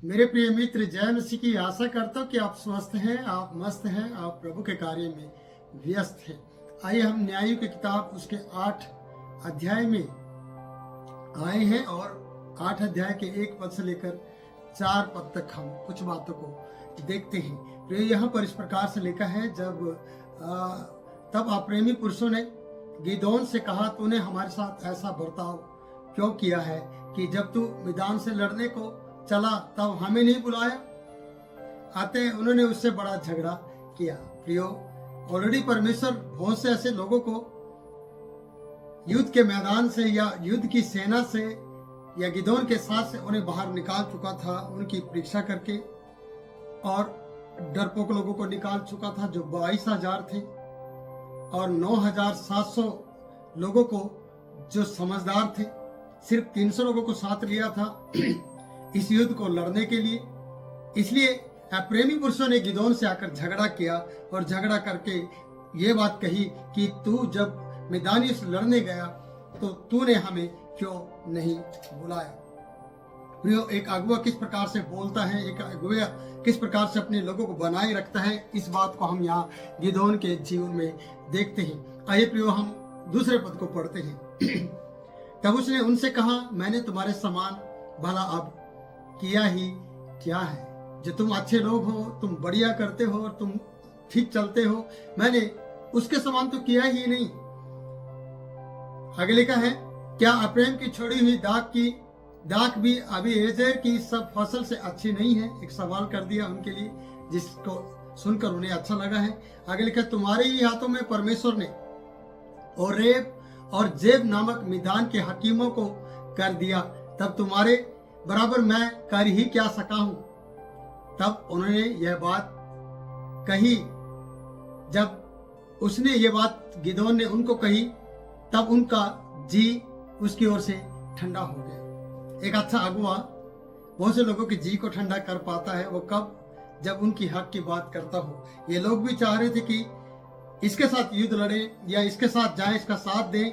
मेरे प्रिय मित्र, जय मसीह की आशा करता हूँ कि आप स्वस्थ हैं, आप मस्त हैं, आप प्रभु के कार्य में व्यस्त हैं। आइए हम न्यायों की किताब उसके 8 अध्याय में आए हैं और 8 अध्याय के 1 पद से लेकर 4 पद तक हम कुछ बातों को देखते हैं। प्रिय, यहाँ पर इस प्रकार से लिखा है, तब अप्रेमी पुरुषों ने गिदोन से कहा, तूने हमारे साथ ऐसा बर्ताव क्यों किया है कि जब तू मैदान से लड़ने को चला तब हमें नहीं बुलाया। आते उन्होंने उससे बड़ा झगड़ा किया। प्रियो, ऑलरेडी परमेश्वर बहुत से ऐसे लोगों को युद्ध के मैदान से या युद्ध की सेना से या गिदोन के साथ से उन्हें बाहर निकाल चुका था, उनकी परीक्षा करके, और डरपोक लोगों को निकाल चुका था जो 22,000 थे, और 9,700 लोगों को जो समझदार थे। सिर्फ 300 लोगों को साथ लिया था इस युद्ध को लड़ने के लिए। इसलिए प्रेमी पुरुषों ने गिदोन से आकर झगड़ा किया और झगड़ा करके ये बात कही कि तू जब मैदानी से लड़ने गया तो तूने हमें क्यों नहीं बुलाया। प्रियो, एक अगुआ किस प्रकार से बोलता है, एक अगुआ किस प्रकार से अपने लोगों को बनाए रखता है, इस बात को हम यहाँ गिदोन के जीवन में देखते हैं। आइए प्रियो, हम दूसरे पद को पढ़ते हैं। तब उसने उनसे कहा, मैंने तुम्हारे समान भला अब किया ही क्या है? जो तुम अच्छे लोग हो, तुम बढ़िया करते हो और तुम ठीक चलते हो, मैंने उसके समान तो किया ही नहीं। आगे लिखा है, क्या अप्रेम की छोड़ी हुई दाख भी अबीएजेर की सब फसल से अच्छी नहीं है? एक सवाल कर दिया उनके लिए, जिसको सुनकर उन्हें अच्छा लगा है। आगे लिखा, तुम्हारे ही हाथों में परमेश्वर ने ओरेब और जेब नामक मिदान के हकीमों को कर दिया, तब तुम्हारे बराबर मैं कर ही क्या सका हूं? तब उन्होंने यह बात कही, जब उसने ये बात गिदोन ने उनको कही, तब उनका जी उसकी ओर से ठंडा हो गया। एक अच्छा अगुआ बहुत से लोगों के जी को ठंडा कर पाता है। वो कब? जब उनकी हक की बात करता हो। ये लोग भी चाह रहे थे कि इसके साथ युद्ध लड़े या इसके साथ जाए, इसका साथ दें,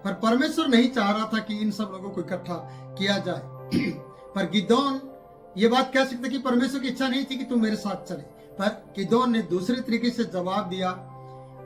पर परमेश्वर नहीं चाह रहा था कि इन सब लोगों को इकट्ठा किया जाए। पर गिदोन ये बात कह सकते कि परमेश्वर की इच्छा नहीं थी कि तुम मेरे साथ चले, पर गिदोन ने दूसरे तरीके से जवाब दिया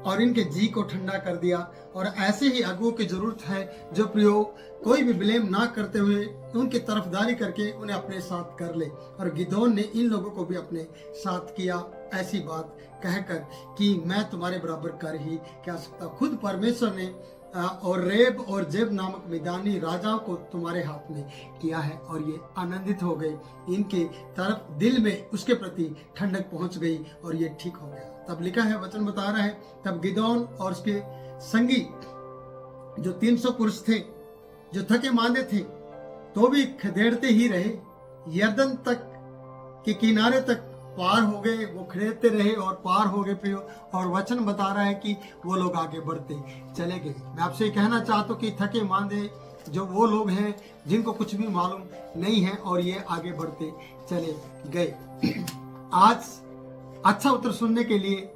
और इनके जी को ठंडा कर दिया। और ऐसे ही अगुओं की जरूरत है जो प्रयोग कोई भी ब्लेम ना करते हुए उनकी तरफदारी करके उन्हें अपने साथ कर ले। और गिदोन ने इन लोगों को भी अपने साथ किया, ऐसी बात कहकर कि मैं तुम्हारे बराबर कर ही क्या सकता। खुद परमेश्वर ने और रेब और जेब नामक मैदानी राजाओं को तुम्हारे हाथ में किया है। और ये आनंदित हो गए, इनके तरफ दिल में उसके प्रति ठंडक पहुंच गई और ये ठीक हो गया। तब लिखा है, वचन बता रहा है, तब गिदोन और उसके संगी जो 300 पुरुष थे, जो थके मांदे थे तो भी खदेड़ते ही रहे, यरदन तक के किनारे तक पार हो गए। वो खदेड़ते रहे और पार हो गए प्रियो। और वचन बता रहा है कि वो लोग आगे बढ़ते चले गए। मैं आपसे कहना चाहता हूँ कि थके मांदे जो वो लोग हैं जिनको कुछ भी मालूम नहीं है और ये आगे बढ़ते चले गए। आज अच्छा उत्तर सुनने के लिए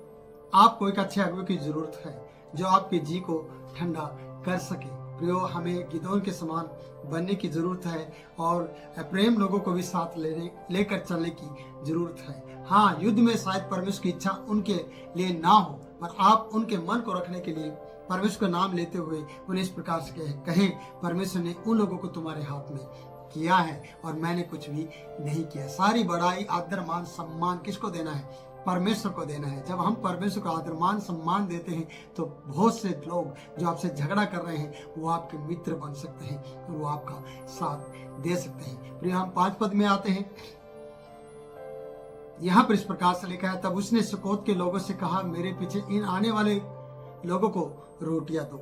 आपको एक अच्छे अगुवे की जरूरत है जो आपके जी को ठंडा कर सके। प्रियो, हमें गिदोन के समान बनने की जरूरत है और प्रेम लोगों को भी साथ लेकर चलने की जरूरत है। हाँ, युद्ध में शायद परमेश्वर की इच्छा उनके लिए ना हो, पर आप उनके मन को रखने के लिए परमेश्वर का नाम लेते हुए उन्हें इस प्रकार से कहें, परमेश्वर ने उन लोगों को तुम्हारे हाथ में किया है और मैंने कुछ भी नहीं किया। सारी बड़ाई, आदर, मान, सम्मान किसको देना है? परमेश्वर को देना है। जब हम परमेश्वर को आदर, मान, सम्मान देते हैं तो बहुत से लोग जो आपसे झगड़ा कर रहे हैं वो आपके मित्र बन सकते हैं और वो आपका साथ दे सकते हैं। फिर हम 5 पद में आते हैं। यहाँ पर इस प्रकार से लिखा है, तब उसने सुकोत के लोगों से कहा, मेरे पीछे इन आने वाले लोगों को रोटियां दो।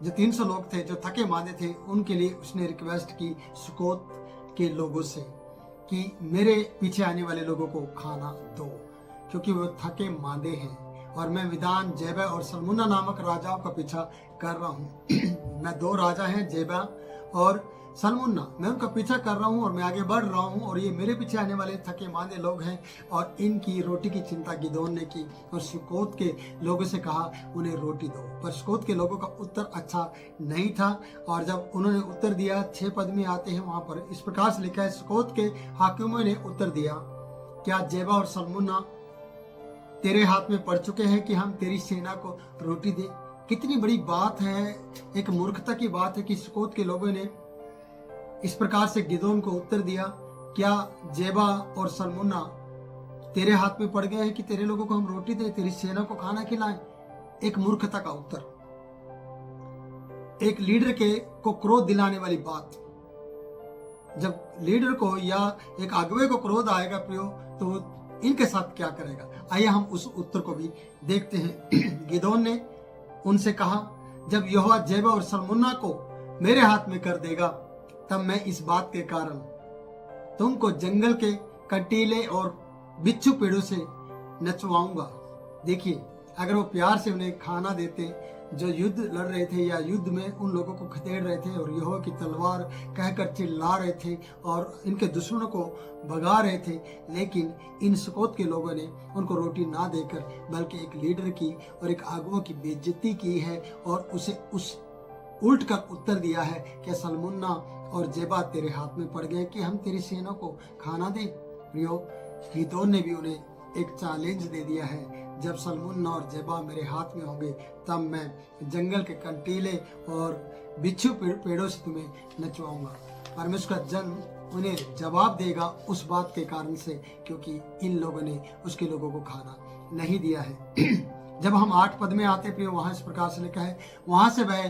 जो 300 लोग थे जो थके मांदे थे, उनके लिए उसने रिक्वेस्ट की सुकोत के लोगों से कि मेरे पीछे आने वाले लोगों को खाना दो, क्योंकि वो थके मांदे हैं और मैं विदान, जेबा और सलमुना नामक राजाओं का पीछा कर रहा हूँ। मैं 2 राजा हैं, जेबा और सलमुन्ना, मैं उनका पीछा कर रहा हूँ और मैं आगे बढ़ रहा हूँ और ये मेरे पीछे आने वाले थके मांदे लोग हैं और इनकी रोटी की चिंता गिदोन ने की और सुकोत के लोगों से कहा उन्हें रोटी दो। पर सुकोत के लोगों का उत्तर अच्छा नहीं था और जब उन्होंने उत्तर दिया 6 पद में आते हैं, वहां पर इस प्रकार से लिखा है, सुकोत के हाकिमों ने उत्तर दिया, क्या जेबा और सलमुन्ना तेरे हाथ में पड़ चुके हैं कि हम तेरी सेना को रोटी दें? कितनी बड़ी बात है, एक मूर्खता की बात है कि सुकोत के लोगों ने इस प्रकार से गिदोन को उत्तर दिया, क्या जेबा और सलमुन्ना तेरे हाथ में पड़ गए हैं कि तेरे लोगों को हम रोटी दें, तेरी सेना को खाना खिलाएं? एक मूर्खता का उत्तर, एक लीडर को क्रोध दिलाने वाली बात। जब लीडर को या एक अगुवे को क्रोध आएगा प्रियो, तो वो इनके साथ क्या करेगा? आइए हम उस उत्तर को भी देखते हैं। गिदोन ने उनसे कहा, जब यहोवा जेबा और सलमुन्ना को मेरे हाथ में कर देगा, तब मैं इस बात के कारण तुमको जंगल के कंटीले और बिच्छू पेड़ों से नचवाऊंगा। देखिए, अगर वो प्यार से उन्हें खाना देते जो युद्ध लड़ रहे थे या युद्ध में उन लोगों को खदेड़ रहे थे और यहोवा की तलवार कहकर चिल्ला रहे थे और इनके दुश्मनों को भगा रहे थे, लेकिन इन सुकोत के लोगों ने उनको रोटी ना देकर बल्कि एक लीडर की और एक अगुवा की बेइज्जती की है और उसे उस उल्ट कर उत्तर दिया है कि सलमुन्ना और जेबा तेरे हाथ में पड़ गए कि हम तेरी सेना को खाना दें। प्रियो, गिदोन ने भी उन्हें एक चैलेंज दे दिया है, जब सलमुन्ना और जेबा मेरे हाथ में होंगे तब मैं जंगल के कंटीले और बिच्छू पेड़ों से तुम्हें नचवाऊंगा। परमेश्वर का जन उन्हें जवाब देगा उस बात के कारण से, क्योंकि इन लोगों ने उसके लोगों को खाना नहीं दिया है। जब हम 8 पद में आते प्रियो, वहां इस प्रकार से लिखा है, वहां से वह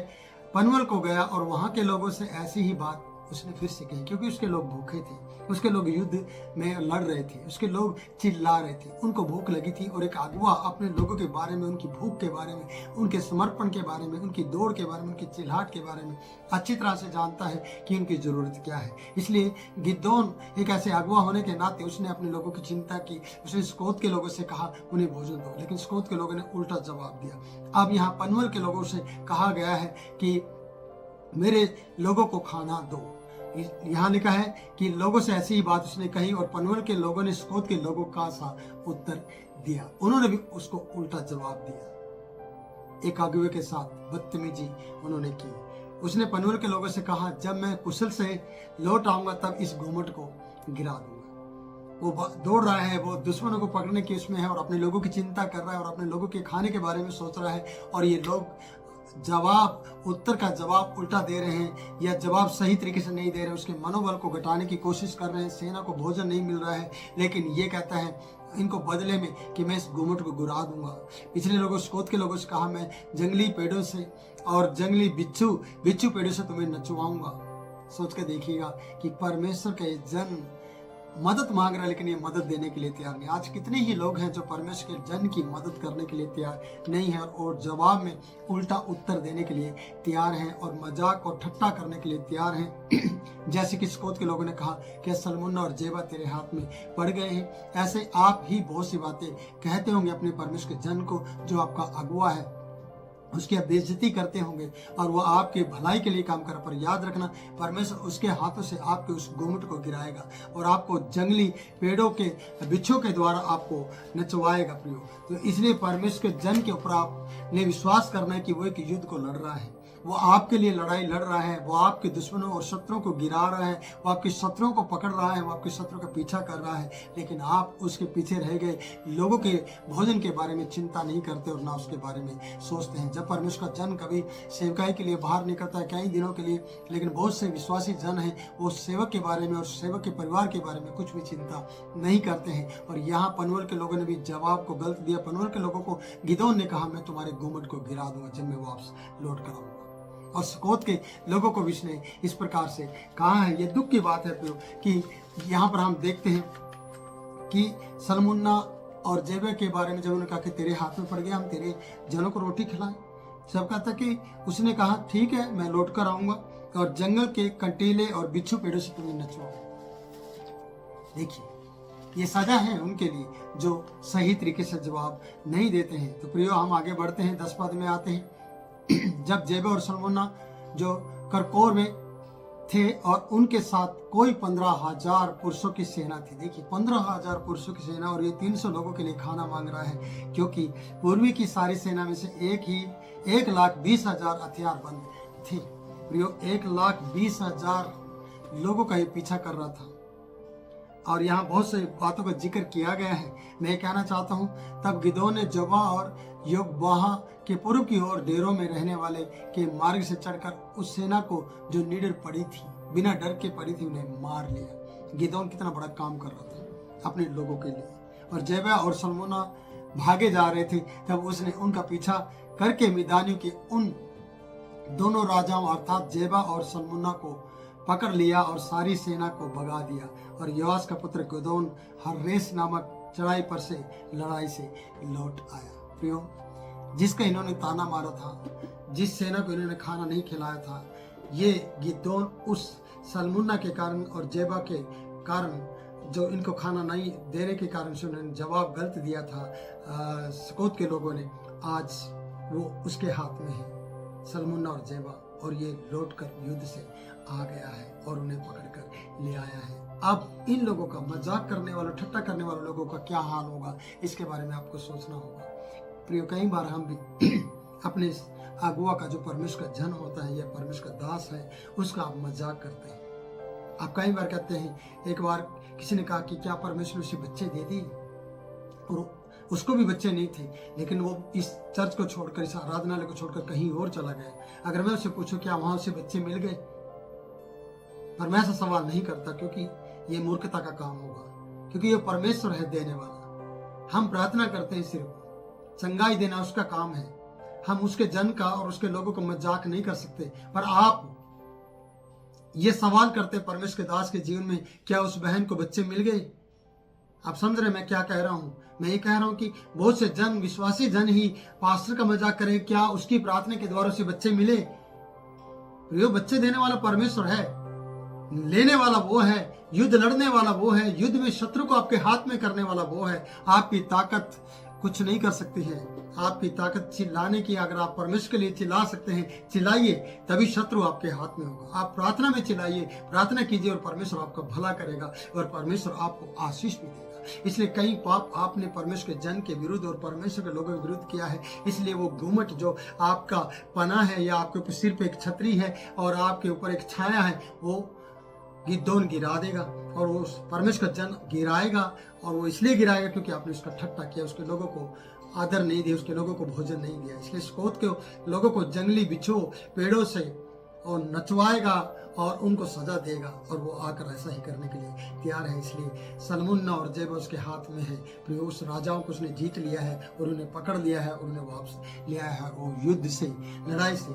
पनवल को गया और वहां के लोगों से ऐसी ही बात उसने फिर से कही, क्योंकि उसके लोग भूखे थे, उसके लोग युद्ध में लड़ रहे थे, उसके लोग चिल्ला रहे थे, उनको भूख लगी थी और एक अगुवा अपने लोगों के बारे में, उनकी भूख के बारे में, उनके समर्पण के बारे में, उनकी दौड़ के बारे में, उनकी चिल्लाहट के बारे में अच्छी तरह से जानता है कि उनकी जरूरत क्या है। इसलिए गिदोन एक ऐसे अगुवा होने के नाते उसने अपने लोगों की चिंता की। उसने सुकोत के लोगों से कहा उन्हें भोजन दो, लेकिन सुकोत के लोगों ने उल्टा जवाब दिया। अब यहाँ पनवल के लोगों से कहा गया है कि मेरे लोगों को खाना दो। यहाँ लिखा है कि लोगों से ऐसी ही बात उसने कही और पनवल के लोगों ने सुकोत के लोगों का सा उत्तर दिया, उन्होंने भी उसको उल्टा जवाब दिया। एक अगुवे के साथ बदतमीजी उन्होंने की। उसने पनवल के लोगों से कहा, जब मैं कुशल से लौट आऊंगा तब इस घूमट को गिरा दूंगा। वो दौड़ रहा है, वो दुश्मनों को पकड़ने की उसमें है और अपने लोगों की चिंता कर रहा है और अपने लोगों के खाने के बारे में सोच रहा है, और ये लोग उत्तर का जवाब उल्टा दे रहे हैं या जवाब सही तरीके से नहीं दे रहे, उसके मनोबल को घटाने की कोशिश कर रहे हैं। सेना को भोजन नहीं मिल रहा है, लेकिन ये कहता है इनको बदले में कि मैं इस घूमट को गिरा दूंगा। पिछले लोगों सुकोत के लोगों से कहा, मैं जंगली पेड़ों से और जंगली बिच्छू पेड़ों से तुम्हें नचवाऊंगा। सोच के देखिएगा कि परमेश्वर के जन मदद मांग रहा है, लेकिन ये मदद देने के लिए तैयार नहीं। आज कितने ही लोग हैं जो परमेश्वर के जन की मदद करने के लिए तैयार नहीं है और जवाब में उल्टा उत्तर देने के लिए तैयार हैं और मजाक और ठट्टा करने के लिए तैयार हैं। जैसे कि सुकोत के लोगों ने कहा कि सलमुन्ना और जेबा तेरे हाथ में पड़ गए हैं, ऐसे आप ही बहुत सी बातें कहते होंगे अपने परमेश्वर के जन को जो आपका अगुवा है, उसकी बेइज्जती करते होंगे और वो आपके भलाई के लिए काम कर। पर याद रखना, परमेश्वर उसके हाथों से आपके उस घूमट को गिराएगा और आपको जंगली पेड़ों के बिच्छों के द्वारा आपको नचवाएगा प्रियो। तो इसलिए परमेश्वर के जन के ऊपर आपने विश्वास करना है कि वो एक युद्ध को लड़ रहा है, वो आपके लिए लड़ाई लड़ रहा है, वो आपके दुश्मनों और शत्रुओं को गिरा रहा है, वो आपके शत्रुओं को पकड़ रहा है, वो आपके शत्रुओं का पीछा कर रहा है, लेकिन आप उसके पीछे रह गए लोगों के भोजन के बारे में चिंता नहीं करते और ना उसके बारे में सोचते हैं। जब परमेश्वर का जन कभी सेवकाई के लिए बाहर निकलता है कई दिनों के लिए, लेकिन बहुत से विश्वासी जन हैं वो सेवक के बारे में और सेवक के परिवार के बारे में कुछ भी चिंता नहीं करते हैं। और यहाँ पनवल के लोगों ने भी जवाब को गलत दिया। पनवल के लोगों को गिदोन ने कहा, मैं तुम्हारे घूमट को गिरा दूंगा जब मैं वापस लौट कर आऊंगा। और सुकोत के लोगों को भी इसने इस प्रकार से कहा है। ये दुख की बात है कि यहाँ पर हम देखते हैं कि सलमुन्ना और जेबे के बारे में जब उन्होंने कहा कि तेरे हाथ में पड़ गया, हम तेरे जनों को रोटी खिलाएं, सब कहता कि उसने कहा ठीक है मैं लौट कर आऊंगा और जंगल के कंटीले और बिच्छू पेड़ों से तुम्हें नचवाऊंगा। देखिए, ये सजा है उनके लिए जो सही तरीके से जवाब नहीं देते हैं। तो प्रियो, हम आगे बढ़ते हैं, 10 पद में आते हैं। जब जेबे और सलमुन्ना जो करकोर में थे और उनके साथ कोई 15,000 पुरुषों की सेना थी। देखिए 15,000 पुरुषों की सेना, और ये 300 लोगों के लिए खाना मांग रहा है, क्योंकि पूर्वी की सारी सेना में से 1,20,000 हथियारबंद थे। प्रियो 1,20,000 लोगों का ये पीछा कर रहा था। और यहाँ बहुत सारी बातों का जिक्र किया गया है। मैं कहना चाहता हूँ, तब गिदोन ने जोबा और योगबाह के पूर्व की ओर डेरों में रहने वाले के मार्ग से चढ़कर उस सेना को जो निडर पड़ी थी, बिना डर के पड़ी थी, उन्हें मार लिया। गिदोन कितना बड़ा काम कर रहा था अपने लोगों के लिए। और जेबा और सल्मुन्ना भागे जा रहे थे, तब उसने उनका पीछा करके मिदानियों के उन दोनों राजाओं अर्थात जेबा और सल्मुन्ना को पकड़ लिया और सारी सेना को भगा दिया। और योआश का पुत्र गिदोन हर्रेस नामक चढ़ाई पर से लड़ाई से लौट आया। प्रियो, जिसका इन्होंने ताना मारा था, जिस सेना को इन्होंने खाना नहीं खिलाया था, ये गिदोन उस सल्मुन्ना के कारण और जेबा के कारण, जो इनको खाना नहीं देने के कारण से उन्होंने जवाब गलत दिया था सुकोत के लोगों ने, आज वो उसके हाथ में है, सल्मुन्ना और जेबा। और ये लौट कर युद्ध से आ गया है और उन्हें पकड़ कर ले आया है। अब इन लोगों का, मजाक करने वालों, ठट्टा करने वाले लोगों का क्या हाल होगा, इसके बारे में आपको सोचना होगा। प्रियो, कई बार हम भी अपने अगुआ का, जो परमेश्वर का जन होता है या परमेश्वर का दास है, उसका आप मजाक करते हैं। आप कई बार कहते हैं, एक बार किसी ने कहा कि क्या परमेश्वर उसे बच्चे दे दी, और उसको भी बच्चे नहीं थे, लेकिन वो इस चर्च को छोड़कर, इस आराधनालय को छोड़कर कहीं और चला गया। अगर मैं उससे पूछूं क्या वहां उसे बच्चे मिल गए, पर मैं ऐसा सवाल नहीं करता, क्योंकि ये मूर्खता का काम होगा, क्योंकि ये परमेश्वर है देने वाला। हम प्रार्थना करते हैं, सिर्फ चंगाई देना उसका काम है। हम उसके जन का और उसके लोगों को मजाक नहीं कर सकते। पर आप ये सवाल करते परमेश्वर के दास के जीवन में, क्या उस बहन को बच्चे मिल गए? आप समझ रहे मैं क्या कह रहा हूं? मैं ये कह रहा हूं कि बहुत से जन, विश्वासी जन ही पास्टर का मजाक करें, क्या उसकी प्रार्थना के द्वारा उसे बच्चे मिले? प्रियो, बच्चे देने वाला परमेश्वर है, लेने वाला वो है, युद्ध लड़ने वाला वो है, युद्ध में शत्रु को आपके हाथ में करने वाला वो है। आपकी ताकत कुछ नहीं कर सकती है। आपकी ताकत चिल्लाने की, अगर आप परमेश्वर के लिए चिल्ला सकते हैं, चिल्लाइए, तभी शत्रु आपके हाथ में होगा। आप प्रार्थना में चिल्लाइए, प्रार्थना कीजिए, और परमेश्वर आपका भला करेगा और परमेश्वर आपको आशीष भी देगा। इसलिए कई पाप आपने परमेश्वर के जन के विरुद्ध और परमेश्वर के लोगों के विरुद्ध किया है। इसलिए वो घूमट जो आपका पना है, या आपके ऊपर सिर पे एक छतरी है और आपके ऊपर एक छाया है, वो गिदोन गिरा देगा, और वो परमेश्वर का जन गिराएगा। और वो इसलिए गिराएगा क्योंकि आपने उसका ठट्टा किया, उसके लोगों को आदर नहीं दिया, उसके लोगों को भोजन नहीं दिया। इसलिए सुकोत के लोगों को जंगली बिच्छू, पेड़ों से और नचवाएगा और उनको सजा देगा, और वो आकर ऐसा ही करने के लिए तैयार है। इसलिए सल्मुन्ना और जेबा उसके हाथ में है। फिर उस राजाओं को उसने जीत लिया है और उन्हें पकड़ लिया है और उन्हें वापस लिया है। वो युद्ध से, लड़ाई से,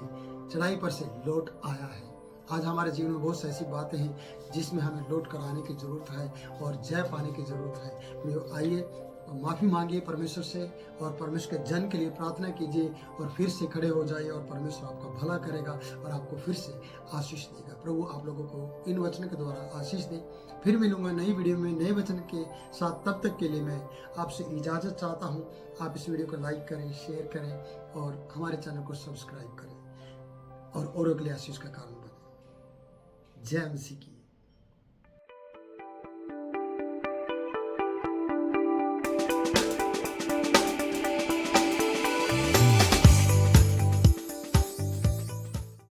चढ़ाई पर से लौट आया है। आज हमारे जीवन में बहुत सी ऐसी बातें हैं जिसमें हमें लौट कर आने की जरूरत है और जय पाने की जरूरत है। आइए माफ़ी मांगिए परमेश्वर से, और परमेश्वर के जन के लिए प्रार्थना कीजिए, और फिर से खड़े हो जाइए, और परमेश्वर आपका भला करेगा और आपको फिर से आशीष देगा। प्रभु आप लोगों को इन वचन के द्वारा आशीष दे। फिर मिलूंगा नई वीडियो में नए वचन के साथ। तब तक के लिए मैं आपसे इजाज़त चाहता हूँ। आप इस वीडियो को लाइक करें, शेयर करें, और हमारे चैनल को सब्सक्राइब करें, और औरों के लिए आशीष का कारण बने। जय मसीह की।